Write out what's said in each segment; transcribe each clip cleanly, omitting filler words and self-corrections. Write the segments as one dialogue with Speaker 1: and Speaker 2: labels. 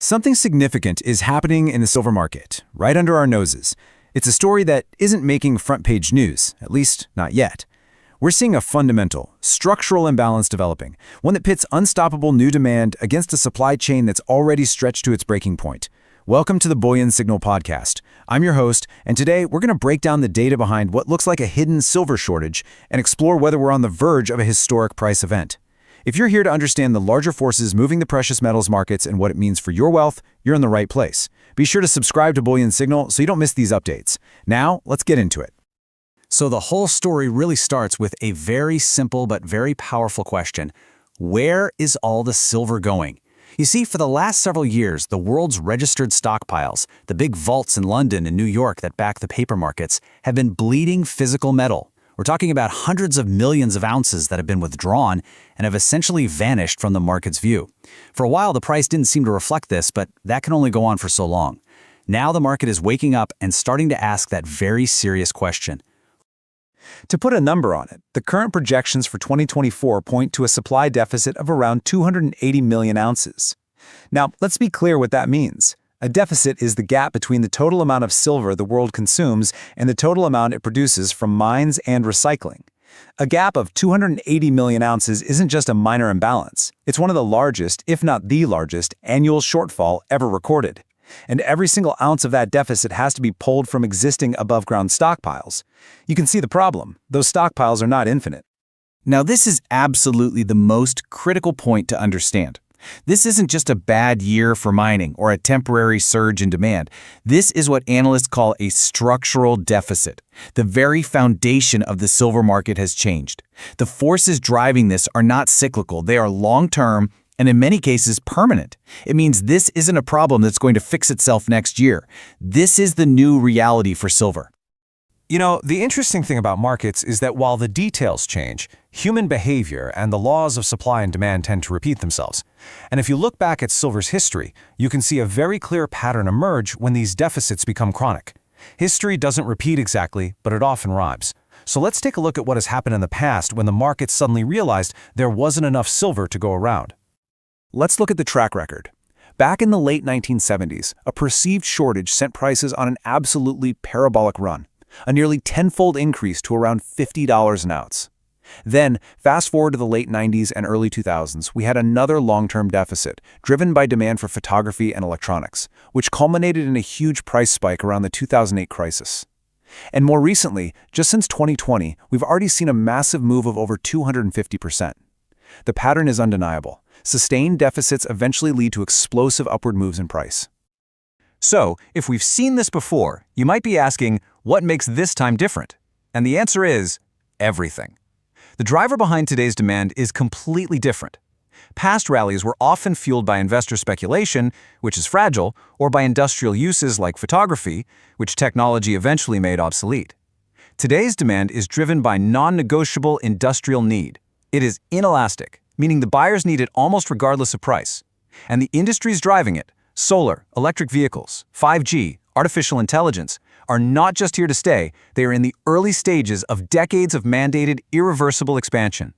Speaker 1: Something significant is happening in the silver market, right under our noses. It's a story that isn't making front-page news, at least not yet. We're seeing a fundamental, structural imbalance developing, one that pits unstoppable new demand against a supply chain that's already stretched to its breaking point. Welcome to the Bullion Signal Podcast. I'm your host, and today we're going to break down the data behind what looks like a hidden silver shortage and explore whether we're on the verge of a historic price event. If you're here to understand the larger forces moving the precious metals markets and what it means for your wealth, you're in the right place. Be sure to subscribe to Bullion Signal so you don't miss these updates. Now, let's get into it.
Speaker 2: So the whole story really starts with a very simple but very powerful question. Where is all the silver going? You see, for the last several years, the world's registered stockpiles, the big vaults in London and New York that back the paper markets, have been bleeding physical metal. We're talking about hundreds of millions of ounces that have been withdrawn and have essentially vanished from the market's view. For a while, the price didn't seem to reflect this, but that can only go on for so long. Now the market is waking up and starting to ask that very serious question.
Speaker 1: To put a number on it, the current projections for 2024 point to a supply deficit of around 280 million ounces. Now, let's be clear what that means. A deficit is the gap between the total amount of silver the world consumes and the total amount it produces from mines and recycling. A gap of 280 million ounces isn't just a minor imbalance. It's one of the largest, if not the largest, annual shortfall ever recorded. And every single ounce of that deficit has to be pulled from existing above-ground stockpiles. You can see the problem. Those stockpiles are not infinite.
Speaker 2: Now, this is absolutely the most critical point to understand. This isn't just a bad year for mining or a temporary surge in demand. This is what analysts call a structural deficit. The very foundation of the silver market has changed. The forces driving this are not cyclical. They are long-term and in many cases permanent. It means this isn't a problem that's going to fix itself next year. This is the new reality for silver.
Speaker 3: You know, the interesting thing about markets is that while the details change, human behavior and the laws of supply and demand tend to repeat themselves. And if you look back at silver's history, you can see a very clear pattern emerge when these deficits become chronic. History doesn't repeat exactly, but it often rhymes. So let's take a look at what has happened in the past when the market suddenly realized there wasn't enough silver to go around.
Speaker 1: Let's look at the track record. Back in the late 1970s, a perceived shortage sent prices on an absolutely parabolic run, a nearly tenfold increase to around $50 an ounce. Then, fast forward to the late 90s and early 2000s, we had another long-term deficit, driven by demand for photography and electronics, which culminated in a huge price spike around the 2008 crisis. And more recently, just since 2020, we've already seen a massive move of over 250%. The pattern is undeniable. Sustained deficits eventually lead to explosive upward moves in price.
Speaker 3: So, if we've seen this before, you might be asking, what makes this time different? And the answer is everything. The driver behind today's demand is completely different. Past rallies were often fueled by investor speculation, which is fragile, or by industrial uses like photography, which technology eventually made obsolete. Today's demand is driven by non-negotiable industrial need. It is inelastic, meaning the buyers need it almost regardless of price. And the industries driving it, solar, electric vehicles, 5G, artificial intelligence, are not just here to stay, they are in the early stages of decades of mandated, irreversible expansion.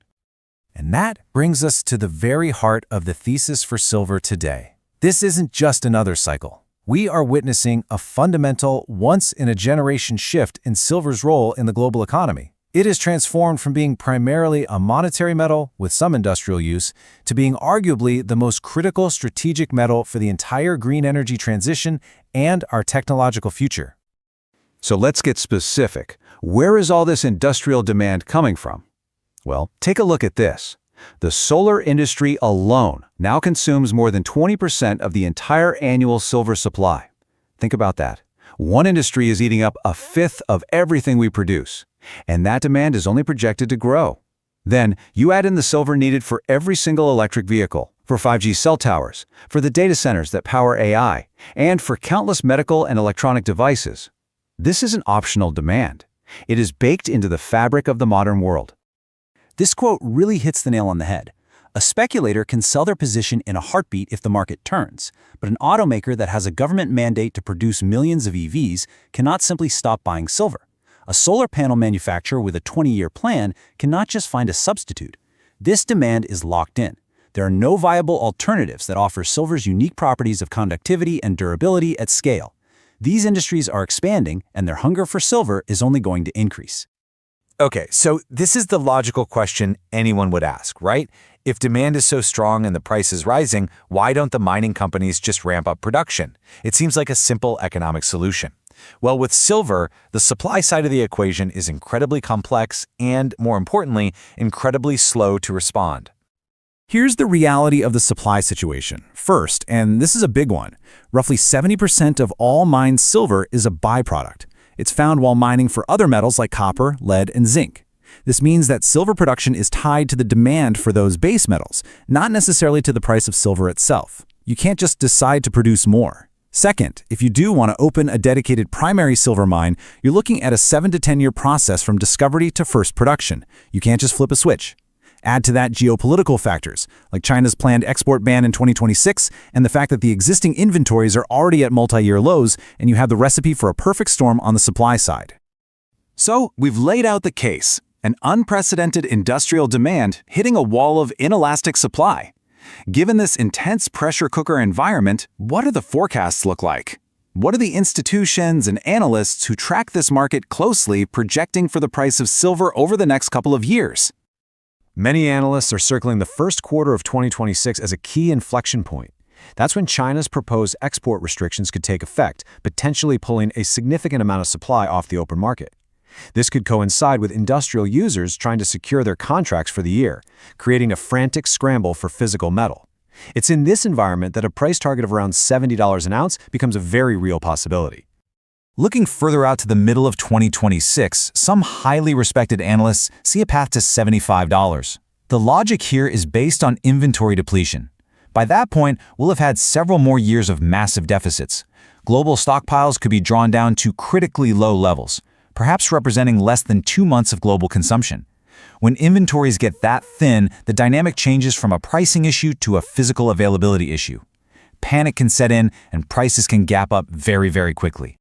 Speaker 1: And that brings us to the very heart of the thesis for silver today. This isn't just another cycle. We are witnessing a fundamental, once-in-a-generation shift in silver's role in the global economy. It has transformed from being primarily a monetary metal with some industrial use to being arguably the most critical strategic metal for the entire green energy transition and our technological future.
Speaker 3: So let's get specific. Where is all this industrial demand coming from? Well, take a look at this. The solar industry alone now consumes more than 20% of the entire annual silver supply. Think about that. One industry is eating up a fifth of everything we produce, and that demand is only projected to grow. Then, you add in the silver needed for every single electric vehicle, for 5G cell towers, for the data centers that power AI, and for countless medical and electronic devices. This isn't optional demand. It is baked into the fabric of the modern world.
Speaker 2: This quote really hits the nail on the head. A speculator can sell their position in a heartbeat if the market turns, but an automaker that has a government mandate to produce millions of EVs cannot simply stop buying silver. A solar panel manufacturer with a 20-year plan cannot just find a substitute. This demand is locked in. There are no viable alternatives that offer silver's unique properties of conductivity and durability at scale. These industries are expanding, and their hunger for silver is only going to increase.
Speaker 3: Okay, so this is the logical question anyone would ask, right? If demand is so strong and the price is rising, why don't the mining companies just ramp up production? It seems like a simple economic solution. Well, with silver, the supply side of the equation is incredibly complex and, more importantly, incredibly slow to respond.
Speaker 2: Here's the reality of the supply situation. First, and this is a big one, roughly 70% of all mined silver is a byproduct. It's found while mining for other metals like copper, lead, and zinc. This means that silver production is tied to the demand for those base metals, not necessarily to the price of silver itself. You can't just decide to produce more. Second, if you do want to open a dedicated primary silver mine, you're looking at a 7 to 10 year process from discovery to first production. You can't just flip a switch. Add to that geopolitical factors, like China's planned export ban in 2026 and the fact that the existing inventories are already at multi-year lows, and you have the recipe for a perfect storm on the supply side. So, we've laid out the case, an unprecedented industrial demand hitting a wall of inelastic supply. Given this intense pressure cooker environment, what do the forecasts look like? What are the institutions and analysts who track this market closely projecting for the price of silver over the next couple of years?
Speaker 1: Many analysts are circling the first quarter of 2026 as a key inflection point. That's when China's proposed export restrictions could take effect, potentially pulling a significant amount of supply off the open market. This could coincide with industrial users trying to secure their contracts for the year, creating a frantic scramble for physical metal. It's in this environment that a price target of around $70 an ounce becomes a very real possibility.
Speaker 3: Looking further out to the middle of 2026, some highly respected analysts see a path to $75. The logic here is based on inventory depletion. By that point, we'll have had several more years of massive deficits. Global stockpiles could be drawn down to critically low levels, perhaps representing less than 2 months of global consumption. When inventories get that thin, the dynamic changes from a pricing issue to a physical availability issue. Panic can set in, and prices can gap up very, very quickly.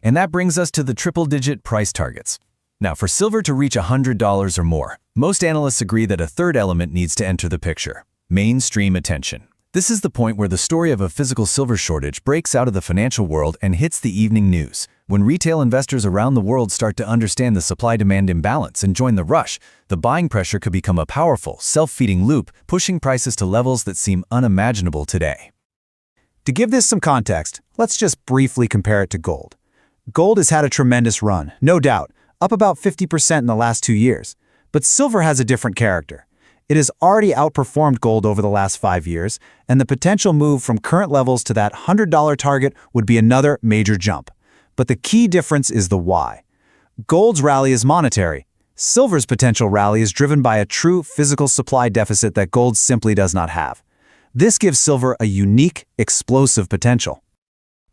Speaker 1: And that brings us to the triple-digit price targets. Now, for silver to reach $100 or more, most analysts agree that a third element needs to enter the picture: mainstream attention. This is the point where the story of a physical silver shortage breaks out of the financial world and hits the evening news. When retail investors around the world start to understand the supply-demand imbalance and join the rush, the buying pressure could become a powerful, self-feeding loop, pushing prices to levels that seem unimaginable today. To give this some context, let's just briefly compare it to gold. Gold has had a tremendous run, no doubt, up about 50% in the last 2 years. But silver has a different character. It has already outperformed gold over the last 5 years, and the potential move from current levels to that $100 target would be another major jump. But the key difference is the why. Gold's rally is monetary. Silver's potential rally is driven by a true physical supply deficit that gold simply does not have. This gives silver a unique, explosive potential.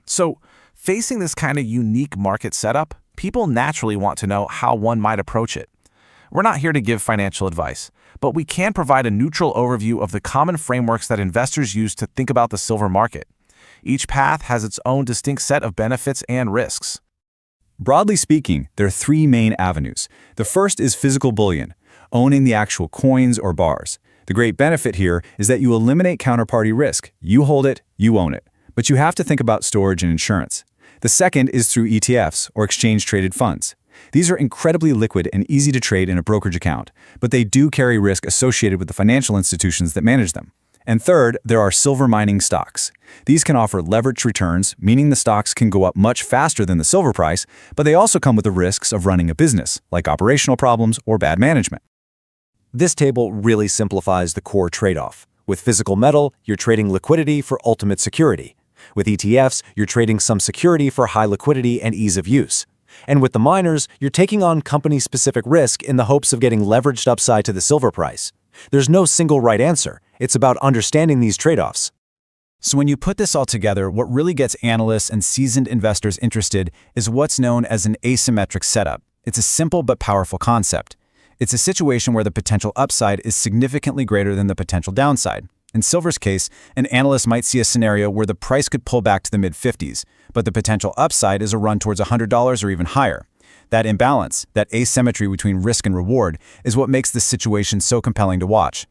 Speaker 4: So, facing this kind of unique market setup, people naturally want to know how one might approach it. We're not here to give financial advice, but we can provide a neutral overview of the common frameworks that investors use to think about the silver market. Each path has its own distinct set of benefits and risks.
Speaker 2: Broadly speaking, there are 3 main avenues. The first is physical bullion, owning the actual coins or bars. The great benefit here is that you eliminate counterparty risk. You hold it, you own it. But you have to think about storage and insurance. The second is through ETFs, or exchange-traded funds. These are incredibly liquid and easy to trade in a brokerage account, but they do carry risk associated with the financial institutions that manage them. And third, there are silver mining stocks. These can offer leveraged returns, meaning the stocks can go up much faster than the silver price, but they also come with the risks of running a business, like operational problems or bad management.
Speaker 1: This table really simplifies the core trade-off. With physical metal, you're trading liquidity for ultimate security. With ETFs, you're trading some security for high liquidity and ease of use. And with the miners, you're taking on company-specific risk in the hopes of getting leveraged upside to the silver price. There's no single right answer. It's about understanding these trade-offs.
Speaker 2: So when you put this all together, what really gets analysts and seasoned investors interested is what's known as an asymmetric setup. It's a simple but powerful concept. It's a situation where the potential upside is significantly greater than the potential downside. In silver's case, an analyst might see a scenario where the price could pull back to the mid-50s, but the potential upside is a run towards $100 or even higher. That imbalance, that asymmetry between risk and reward, is what makes this situation so compelling to watch.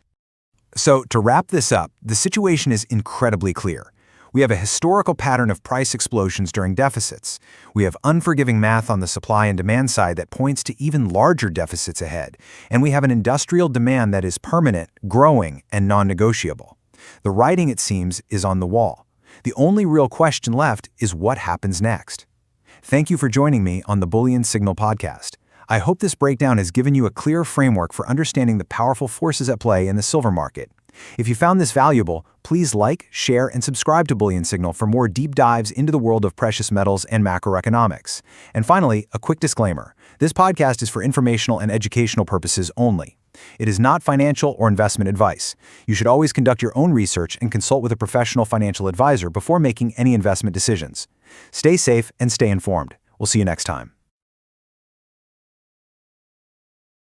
Speaker 1: So to wrap this up, the situation is incredibly clear. We have a historical pattern of price explosions during deficits. We have unforgiving math on the supply and demand side that points to even larger deficits ahead. And we have an industrial demand that is permanent, growing, and non-negotiable. The writing, it seems, is on the wall. The only real question left is what happens next. Thank you for joining me on the Bullion Signal Podcast. I hope this breakdown has given you a clear framework for understanding the powerful forces at play in the silver market. If you found this valuable, please like, share, and subscribe to Bullion Signal for more deep dives into the world of precious metals and macroeconomics. And finally, a quick disclaimer. This podcast is for informational and educational purposes only. It is not financial or investment advice. You should always conduct your own research and consult with a professional financial advisor before making any investment decisions. Stay safe and stay informed. We'll see you next time.